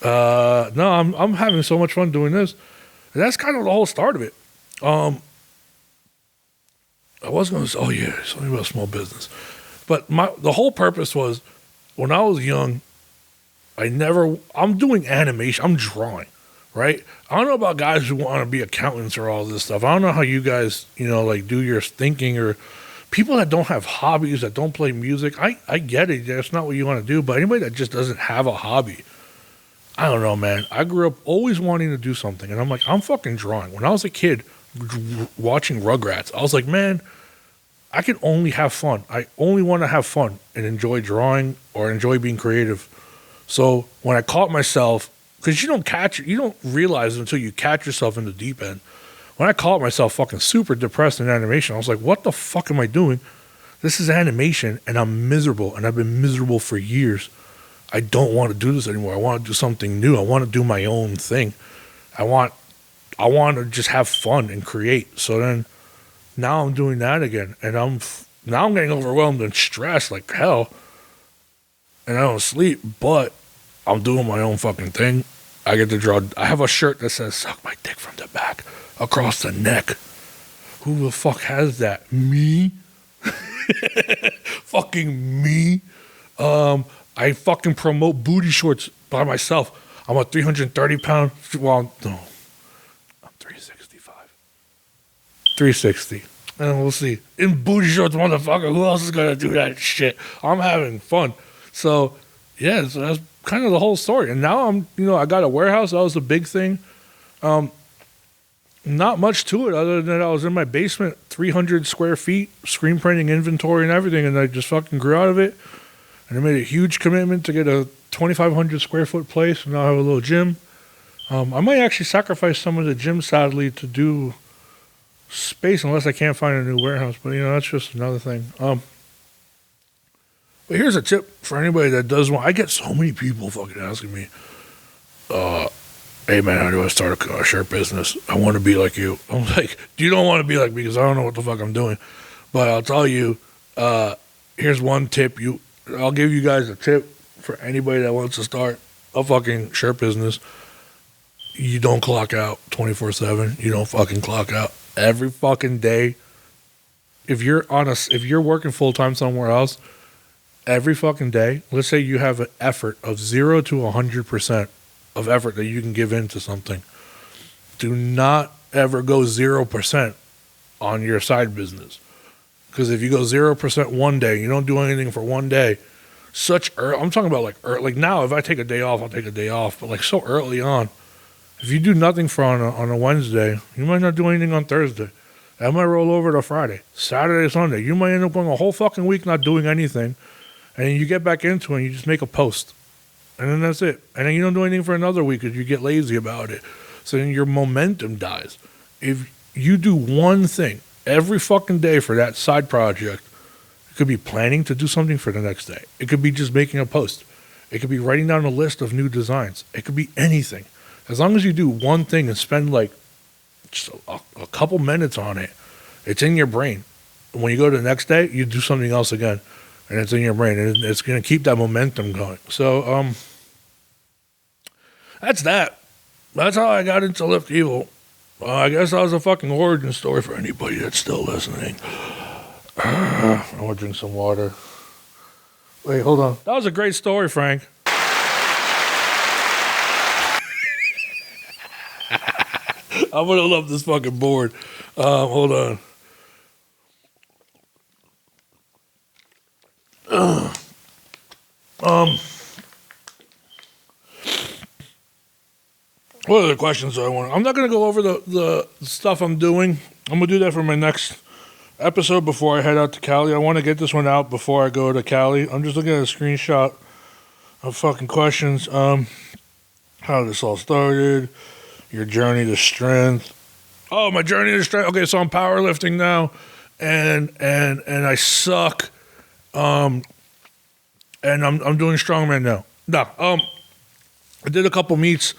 No, I'm having so much fun doing this. And that's kind of the whole start of it. I was going to say, oh yeah, something about small business. But the whole purpose was, when I was young, I'm doing animation, I'm drawing, right? I don't know about guys who want to be accountants or all this stuff. I don't know how you guys, like do your thinking, or people that don't have hobbies, that don't play music. I get it, that's not what you want to do, but anybody that just doesn't have a hobby, I don't know, man. I grew up always wanting to do something, and I'm like, I'm fucking drawing. When I was a kid, watching Rugrats, I was like, man, I can only have fun. I only want to have fun and enjoy drawing or enjoy being creative. So when I caught myself, because you don't realize it until you catch yourself in the deep end. When I caught myself fucking super depressed in animation, I was like, what the fuck am I doing? This is animation, and I'm miserable, and I've been miserable for years. I don't want to do this anymore. I want to do something new. I want to do my own thing. I want to just have fun and create. So then now I'm doing that again, and I'm getting overwhelmed and stressed like hell, and I don't sleep, but I'm doing my own fucking thing, I get to draw. I have a shirt that says "Suck my dick from the back" across the neck. Who the fuck has that? Me? Fucking me. I fucking promote booty shorts by myself. I'm a 330 pound. Well, no, I'm 365. 360. And we'll see. In booty shorts, motherfucker. Who else is gonna do that shit? I'm having fun. So yeah, so that's kind of the whole story. And now I got a warehouse. That was a big thing. Not much to it other than I was in my basement, 300 square feet, screen printing inventory and everything, and I just fucking grew out of it. And I made a huge commitment to get a 2,500 square foot place, and now I have a little gym. I might actually sacrifice some of the gym, sadly, to do space unless I can't find a new warehouse. But, that's just another thing. But here's a tip for anybody that does want. I get so many people fucking asking me, hey, man, how do I start a shirt business? I want to be like you. I'm like, you don't want to be like me because I don't know what the fuck I'm doing. But I'll tell you, here's one tip. I'll give you guys a tip for anybody that wants to start a fucking shirt business. You don't clock out 24/7. You don't fucking clock out every fucking day. If you're working full time somewhere else, every fucking day, let's say you have an effort of 0 to 100% of effort that you can give into something. Do not ever go 0% on your side business. Because if you go 0% one day, you don't do anything for one day, I'm talking about like now, if I take a day off, I'll take a day off. But like so early on, if you do nothing for on a Wednesday, you might not do anything on Thursday. That might roll over to Friday, Saturday, Sunday. You might end up going a whole fucking week not doing anything. And then you get back into it and you just make a post. And then that's it. And then you don't do anything for another week because you get lazy about it. So then your momentum dies. If you do one thing every fucking day for that side project, it could be planning to do something for the next day. It could be just making a post. It could be writing down a list of new designs. It could be anything. As long as you do one thing and spend like just a couple minutes on it, it's in your brain. When you go to the next day, you do something else again. And it's in your brain. And it's going to keep that momentum going. So, that's that. That's how I got into Lift Evil. I guess that was a fucking origin story for anybody that's still listening. I want to drink some water. Wait, hold on. That was a great story, Frank. I'm going to love this fucking board. Hold on. What are the questions I want? I'm not going to go over the stuff I'm doing. I'm going to do that for my next episode before I head out to Cali. I want to get this one out before I go to Cali. I'm just looking at a screenshot of fucking questions. How this all started. Your journey to strength. Oh, my journey to strength. Okay, so I'm powerlifting now, and I suck. And I'm doing strongman now. No, I did a couple meets.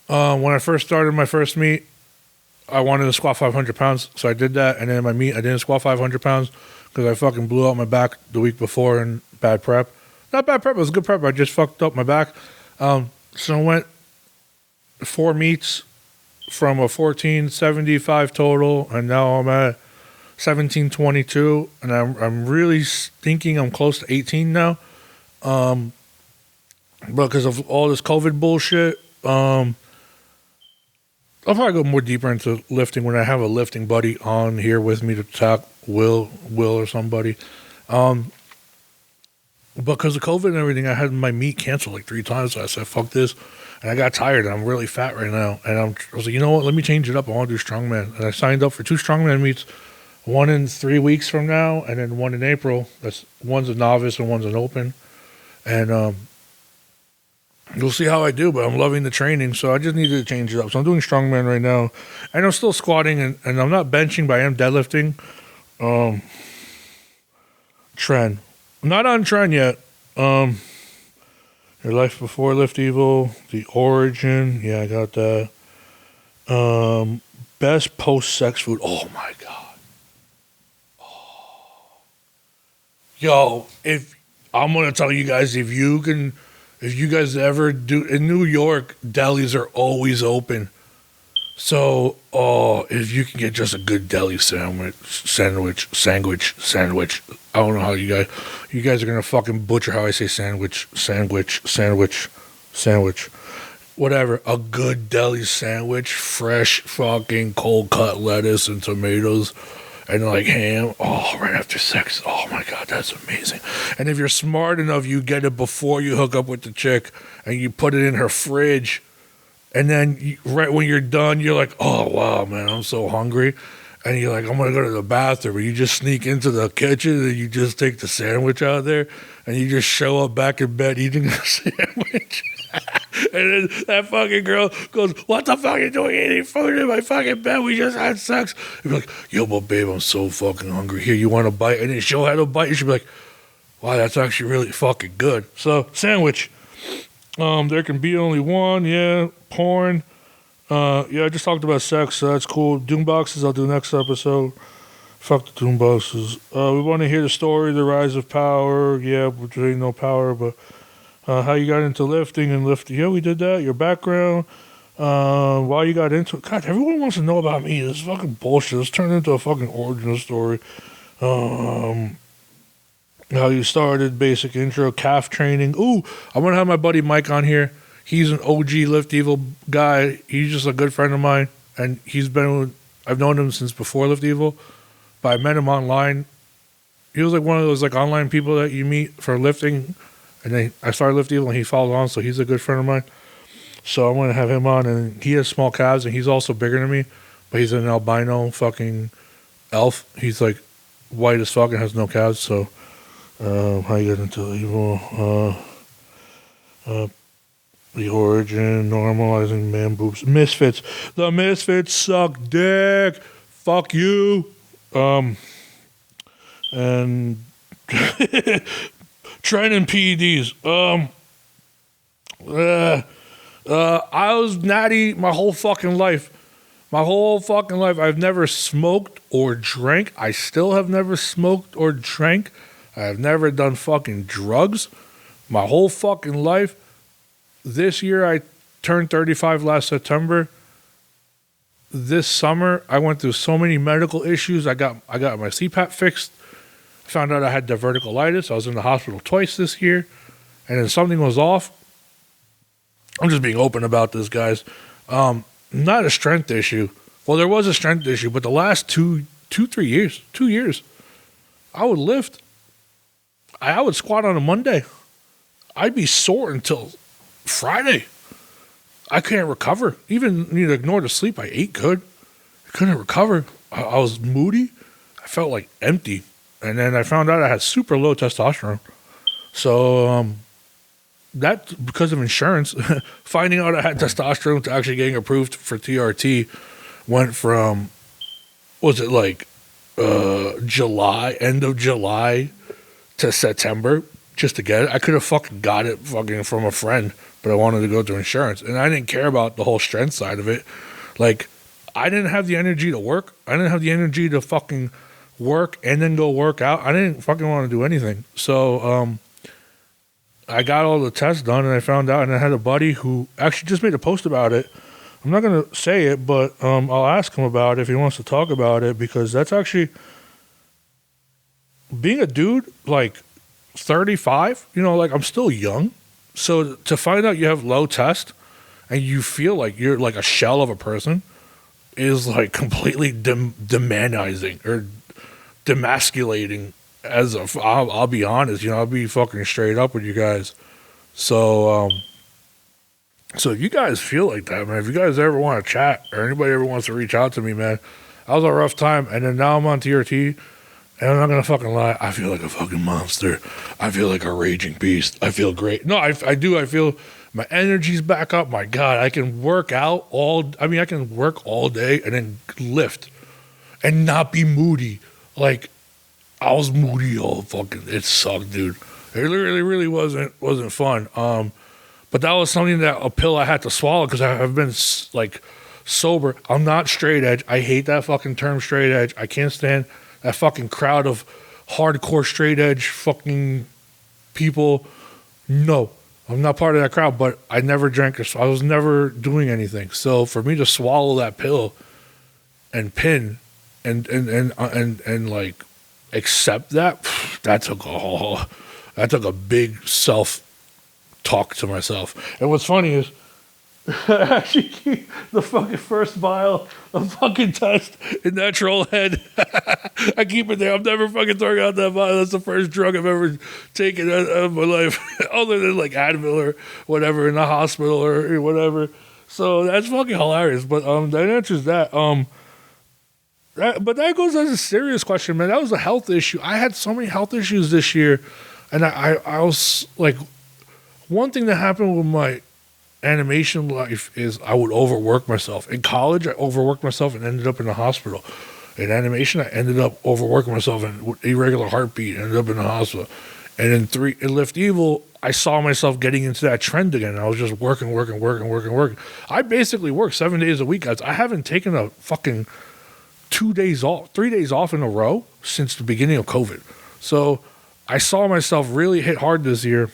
When I first started my first meet, I wanted to squat 500 pounds, so I did that. And then my meet, I didn't squat 500 pounds because I fucking blew out my back the week before in bad prep. Not bad prep, it was good prep. I just fucked up my back. So I went 4 meets from a 1475 total, and now I'm at 1722, and I'm really thinking I'm close to 18 now. Because of all this COVID bullshit, I'll probably go more deeper into lifting when I have a lifting buddy on here with me to talk, Will or somebody. Because of COVID and everything, I had my meet canceled like 3 times. So I said, fuck this. And I got tired, and I'm really fat right now. And I was like, you know what? Let me change it up. I want to do strongman. And I signed up for 2 strongman meets, one in 3 weeks from now, and then one in April. One's a novice and one's an open. And we'll see how I do, but I'm loving the training, so I just needed to change it up. So I'm doing strongman right now. And I'm still squatting, and I'm not benching, but I am deadlifting. Trend. I'm not on trend yet. Your Life Before Lift Evil, The Origin. Yeah, I got that. Best post-sex food. Oh, my God. Oh. Yo, if I'm going to tell you guys, if you can if you guys ever do in New York, delis are always open. So, if you can get just a good deli sandwich. I don't know how you guys are gonna fucking butcher how I say sandwich. Whatever, a good deli sandwich, fresh fucking cold cut lettuce and tomatoes and like ham. Oh, right after sex. Oh my God, that's amazing. And if you're smart enough, you get it before you hook up with the chick and you put it in her fridge. And then right when you're done, you're like, oh, wow, man, I'm so hungry. And you're like, I'm going to go to the bathroom. And you just sneak into the kitchen and you just take the sandwich out there and you just show up back in bed eating the sandwich. And then that fucking girl goes, what the fuck are you doing eating food in my fucking bed? We just had sex. You'd be like, yo, but babe, I'm so fucking hungry. Here, you want a bite? And then she'll have a bite. And she'll be like, wow, that's actually really fucking good. So, sandwich. There can be only one, yeah. Porn. Yeah, I just talked about sex, so that's cool. Doom boxes, I'll do next episode. Fuck the doom boxes. We want to hear the story, the rise of power. Yeah, which ain't no power, but how you got into lifting and lifting. Yeah, we did that. Your background. Why you got into it. God, everyone wants to know about me. This is fucking bullshit. Let's turn it into a fucking origin story. How you started, basic intro, calf training. Ooh, I'm going to have my buddy Mike on here. He's an OG liftevil guy. He's just a good friend of mine. And I've known him since before liftevil. But I met him online. He was like one of those like online people that you meet for lifting. And then I started liftevil and he followed on. So he's a good friend of mine. So I'm going to have him on. And he has small calves and he's also bigger than me. But he's an albino fucking elf. He's like white as fuck and has no calves. So how you get into evil? The origin, normalizing man boobs, misfits. The misfits suck dick. Fuck you. And training PEDs. I was natty my whole fucking life. I've never smoked or drank. I still have never smoked or drank. I've never done fucking drugs. My whole fucking life. This year, I turned 35 last September. This summer, I went through so many medical issues. I got my CPAP fixed. I found out I had diverticulitis. I was in the hospital twice this year. And then something was off. I'm just being open about this, guys. Not a strength issue. Well, there was a strength issue, but the last 2 years, I would lift. I would squat on a Monday. I'd be sore until Friday. I can't recover. Even ignore the sleep. I ate good. I couldn't recover. I was moody. I felt like empty. And then I found out I had super low testosterone. So that's because of insurance. Finding out I had testosterone to actually getting approved for TRT went from, was it like July, end of July to September just to get it. I could have fucking got it fucking from a friend, but I wanted to go through insurance. And I didn't care about the whole strength side of it. Like, I didn't have the energy to work. I didn't have the energy to fucking work and then go work out. I didn't fucking want to do anything. So I got all the tests done and I found out, and I had a buddy who actually just made a post about it. I'm not going to say it, but I'll ask him about it if he wants to talk about it, because that's actually being a dude, like 35, like I'm still young. So to find out you have low test and you feel like you're like a shell of a person is like completely demonizing or demasculating. I'll be honest, I'll be fucking straight up with you guys. So if you guys feel like that, man, if you guys ever want to chat or anybody ever wants to reach out to me, man, that was a rough time. And then now I'm on TRT. And I'm not going to fucking lie. I feel like a fucking monster. I feel like a raging beast. I feel great. No, I do. I feel my energy's back up. My God, I can work out I can work all day and then lift and not be moody. Like, I was moody all fucking, it sucked, dude. It really wasn't fun. But that was something a pill I had to swallow because I've been like sober. I'm not straight edge. I hate that fucking term straight edge. I can't stand that fucking crowd of hardcore straight edge fucking people. No. I'm not part of that crowd, but I never drank it. So I was never doing anything. So for me to swallow that pill and pin and like accept that, that took a big self talk to myself. And what's funny is actually the fucking first vial of fucking test in that troll head. I keep it there. I'm never fucking throwing out that vial. That's the first drug I've ever taken out of my life, other than like Advil or whatever in the hospital or whatever. So that's fucking hilarious. But that answers that. But that goes as a serious question, man. That was a health issue. I had so many health issues this year, and I was like, one thing that happened with my animation life is I would overwork myself. In college, I overworked myself and ended up in the hospital. In animation, I ended up overworking myself and with irregular heartbeat, ended up in the hospital. And in Lift Evil, I saw myself getting into that trend again. I was just working. I basically work 7 days a week, guys. I haven't taken a fucking 3 days off in a row since the beginning of COVID. So I saw myself really hit hard this year.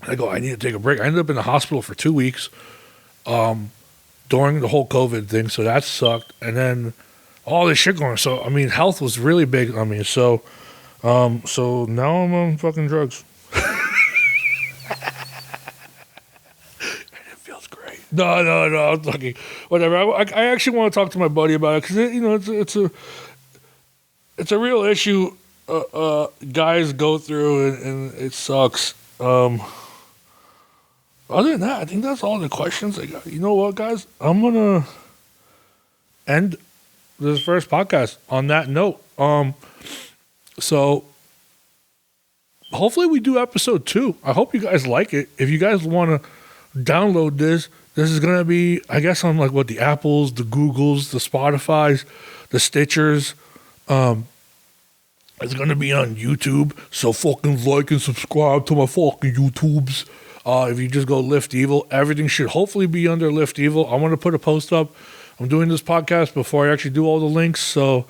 I go, I need to take a break. I ended up in the hospital for 2 weeks during the whole COVID thing, so that sucked. And then all this shit going on. So, I mean, health was really big on me. So now I'm on fucking drugs. And it feels great. No, I'm talking whatever. I actually want to talk to my buddy about it because it's a real issue guys go through and it sucks. Other than that, I think that's all the questions I got. You know what, guys? I'm gonna end this first podcast on that note. So hopefully we do episode 2. I hope you guys like it. If you guys want to download this is gonna be, I guess, on like the Apples, the Googles, the Spotifys, the Stitchers. It's gonna be on YouTube. So fucking like and subscribe to my fucking YouTubes. If you just go Lift Evil, everything should hopefully be under Lift Evil. I want to put a post up. I'm doing this podcast before I actually do all the links, so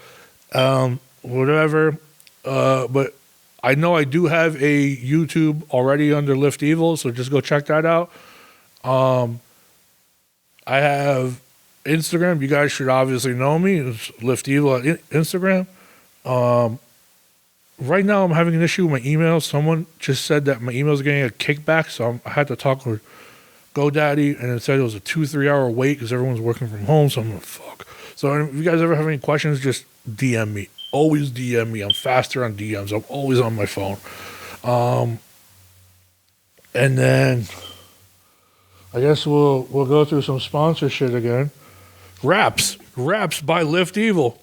whatever. But I know I do have a YouTube already under Lift Evil, so just go check that out. I have Instagram. You guys should obviously know me. It's Lift Evil on Instagram. Right now, I'm having an issue with my email. Someone just said that my email is getting a kickback, so I had to talk with GoDaddy, and it said it was a 2-3 hour wait because everyone's working from home. So I'm like, fuck. So if you guys ever have any questions, just DM me. Always DM me. I'm faster on DMs. I'm always on my phone. And then I guess we'll go through some sponsor shit again. Wraps by Lift Evil.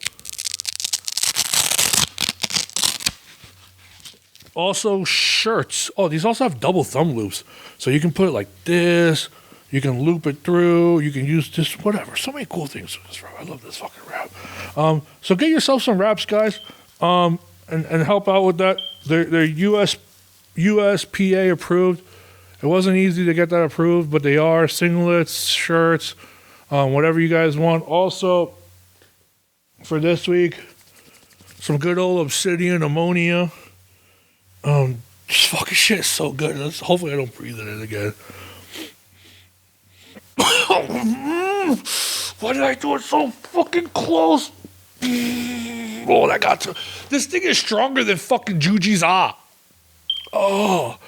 Also, shirts. Oh, these also have double thumb loops. So you can put it like this. You can loop it through. You can use this, whatever. So many cool things with this wrap. I love this fucking wrap. So get yourself some wraps, guys, and help out with that. They're USPA approved. It wasn't easy to get that approved, but they are. Singlets, shirts, whatever you guys want. Also, for this week, some good old Obsidian ammonia. This fucking shit is so good. Hopefully I don't breathe in it again. Why did I do it so fucking close? Oh, that got to. This thing is stronger than fucking Juji's Ah. Oh.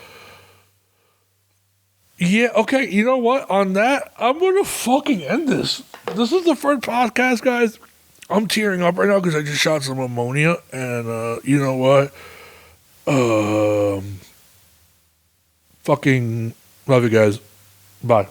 Yeah, okay, you know what? On that, I'm going to fucking end this. This is the first podcast, guys. I'm tearing up right now because I just shot some ammonia. And, you know what? Fucking love you guys. Bye.